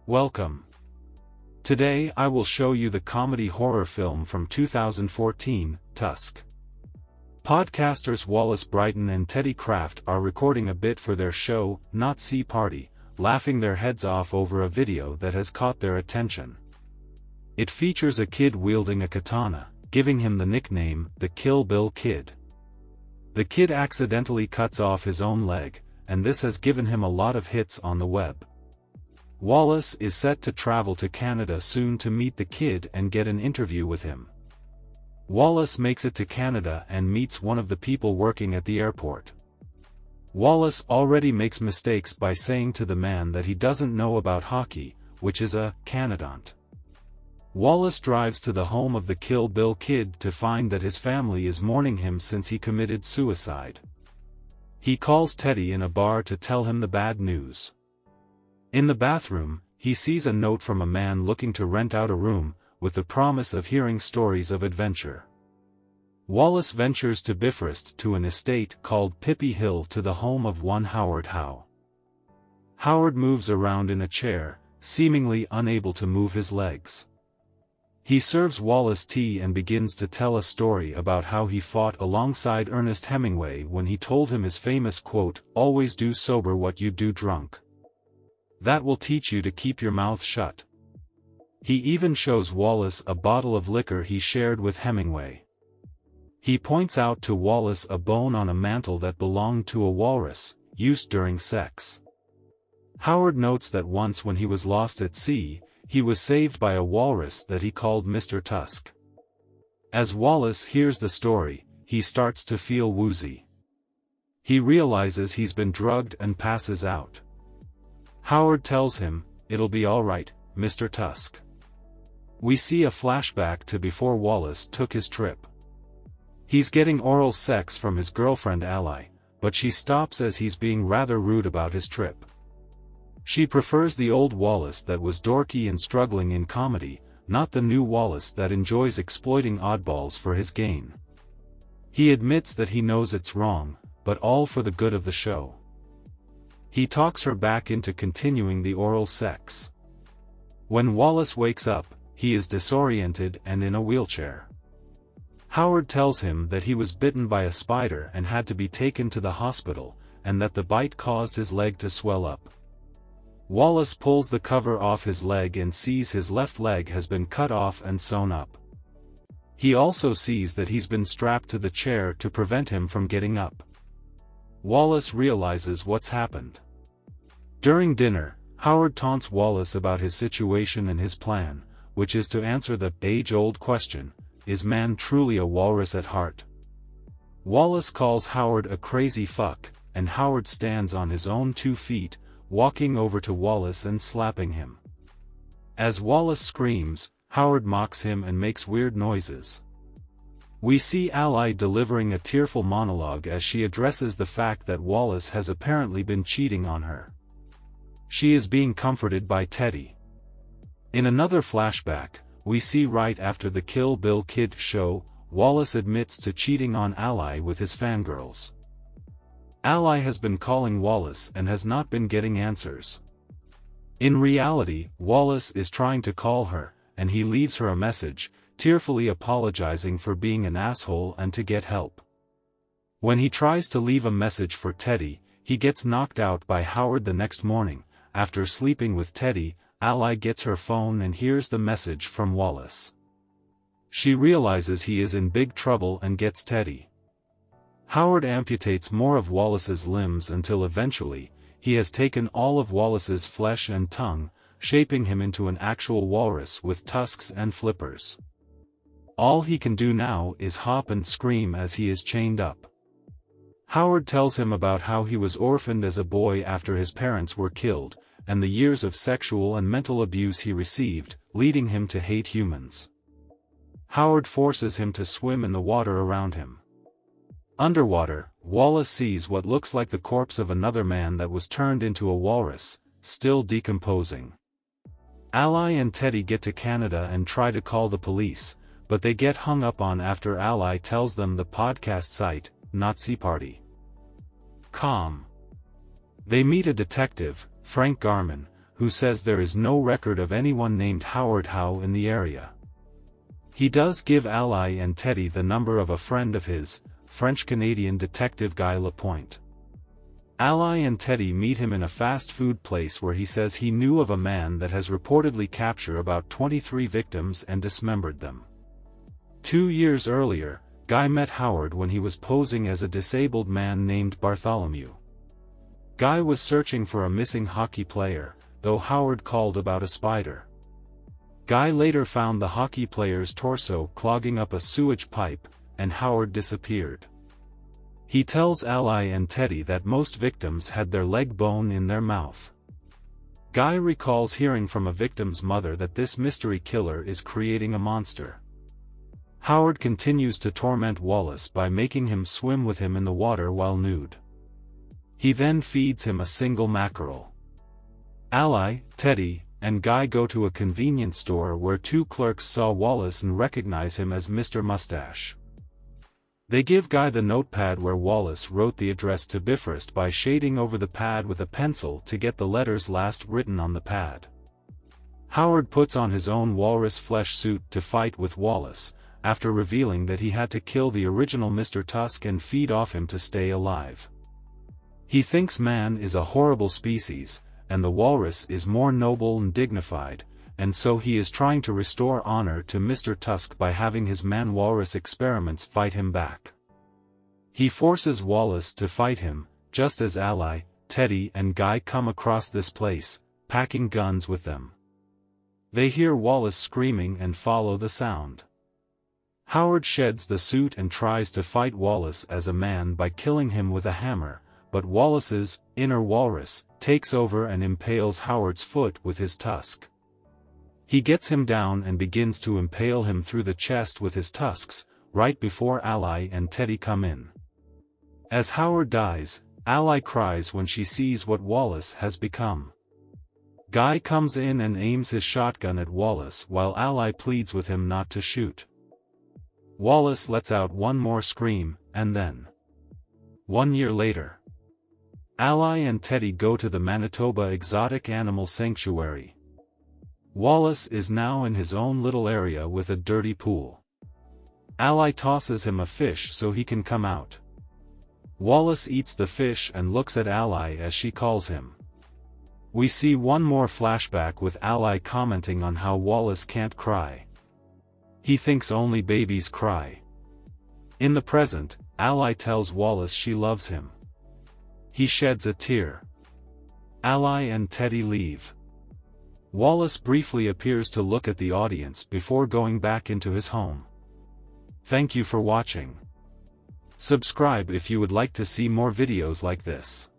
Welcome. Today I will show you the comedy horror film from 2014, Tusk. Podcasters Wallace Brighton and Teddy Kraft are recording a bit for their show, Not Sea Party, laughing their heads off over a video that has caught their attention. It features a kid wielding a katana, giving him the nickname, the Kill Bill Kid. The kid accidentally cuts off his own leg, and this has given him a lot of hits on the web. Wallace is set to travel to Canada soon to meet the kid and get an interview with him. Wallace makes it to Canada and meets one of the people working at the airport. Wallace already makes mistakes by saying to the man that he doesn't know about hockey, which is a Canadant. Wallace drives to the home of the Kill Bill Kid to find that his family is mourning him since he committed suicide. He calls Teddy in a bar to tell him the bad news. In the bathroom, he sees a note from a man looking to rent out a room, with the promise of hearing stories of adventure. Wallace ventures to Bifrost to an estate called Pippy Hill to the home of one Howard Howe. Howard moves around in a chair, seemingly unable to move his legs. He serves Wallace tea and begins to tell a story about how he fought alongside Ernest Hemingway when he told him his famous quote, "Always do sober what you do drunk. That will teach you to keep your mouth shut." He even shows Wallace a bottle of liquor he shared with Hemingway. He points out to Wallace a bone on a mantle that belonged to a walrus, used during sex. Howard notes that once when he was lost at sea, he was saved by a walrus that he called Mr. Tusk. As Wallace hears the story, he starts to feel woozy. He realizes he's been drugged and passes out. Howard tells him, "It'll be all right, Mr. Tusk." We see a flashback to before Wallace took his trip. He's getting oral sex from his girlfriend Ally, but she stops as he's being rather rude about his trip. She prefers the old Wallace that was dorky and struggling in comedy, not the new Wallace that enjoys exploiting oddballs for his gain. He admits that he knows it's wrong, but all for the good of the show. He talks her back into continuing the oral sex. When Wallace wakes up, he is disoriented and in a wheelchair. Howard tells him that he was bitten by a spider and had to be taken to the hospital, and that the bite caused his leg to swell up. Wallace pulls the cover off his leg and sees his left leg has been cut off and sewn up. He also sees that he's been strapped to the chair to prevent him from getting up. Wallace realizes what's happened. During dinner, Howard taunts Wallace about his situation and his plan, which is to answer the age-old question, is man truly a walrus at heart? Wallace calls Howard a crazy fuck, and Howard stands on his own 2 feet, walking over to Wallace and slapping him. As Wallace screams, Howard mocks him and makes weird noises. We see Ally delivering a tearful monologue as she addresses the fact that Wallace has apparently been cheating on her. She is being comforted by Teddy. In another flashback, we see right after the Kill Bill Kid show, Wallace admits to cheating on Ally with his fangirls. Ally has been calling Wallace and has not been getting answers. In reality, Wallace is trying to call her, and he leaves her a message, tearfully apologizing for being an asshole and to get help. When he tries to leave a message for Teddy, he gets knocked out by Howard the next morning. After sleeping with Teddy, Ally gets her phone and hears the message from Wallace. She realizes he is in big trouble and gets Teddy. Howard amputates more of Wallace's limbs until eventually, he has taken all of Wallace's flesh and tongue, shaping him into an actual walrus with tusks and flippers. All he can do now is hop and scream as he is chained up. Howard tells him about how he was orphaned as a boy after his parents were killed, and the years of sexual and mental abuse he received, leading him to hate humans. Howard forces him to swim in the water around him. Underwater, Wallace sees what looks like the corpse of another man that was turned into a walrus, still decomposing. Ally and Teddy get to Canada and try to call the police, but they get hung up on after Ally tells them the podcast site, Not Sea Party. They meet a detective, Frank Garman, who says there is no record of anyone named Howard Howe in the area. He does give Ally and Teddy the number of a friend of his, French-Canadian detective Guy Lapointe. Ally and Teddy meet him in a fast food place where he says he knew of a man that has reportedly captured about 23 victims and dismembered them. 2 years earlier, Guy met Howard when he was posing as a disabled man named Bartholomew. Guy was searching for a missing hockey player, though Howard called about a spider. Guy later found the hockey player's torso clogging up a sewage pipe, and Howard disappeared. He tells Ally and Teddy that most victims had their leg bone in their mouth. Guy recalls hearing from a victim's mother that this mystery killer is creating a monster. Howard continues to torment Wallace by making him swim with him in the water while nude. He then feeds him a single mackerel. Ally, Teddy, and Guy go to a convenience store where 2 clerks saw Wallace and recognize him as Mr. Mustache. They give Guy the notepad where Wallace wrote the address to Bifrost by shading over the pad with a pencil to get the letters last written on the pad. Howard puts on his own walrus flesh suit to fight with Wallace, after revealing that he had to kill the original Mr. Tusk and feed off him to stay alive. He thinks man is a horrible species, and the walrus is more noble and dignified, and so he is trying to restore honor to Mr. Tusk by having his man-walrus experiments fight him back. He forces Wallace to fight him, just as Ally, Teddy and Guy come across this place, packing guns with them. They hear Wallace screaming and follow the sound. Howard sheds the suit and tries to fight Wallace as a man by killing him with a hammer, but Wallace's inner walrus takes over and impales Howard's foot with his tusk. He gets him down and begins to impale him through the chest with his tusks, right before Ally and Teddy come in. As Howard dies, Ally cries when she sees what Wallace has become. Guy comes in and aims his shotgun at Wallace while Ally pleads with him not to shoot. Wallace lets out one more scream, and then 1 year later, Ally and Teddy go to the Manitoba Exotic Animal Sanctuary. Wallace is now in his own little area with a dirty pool. Ally tosses him a fish so he can come out. Wallace eats the fish and looks at Ally as she calls him. We see one more flashback with Ally commenting on how Wallace can't cry. He thinks only babies cry. In the present, Ally tells Wallace she loves him. He sheds a tear. Ally and Teddy leave. Wallace briefly appears to look at the audience before going back into his home. Thank you for watching. Subscribe if you would like to see more videos like this.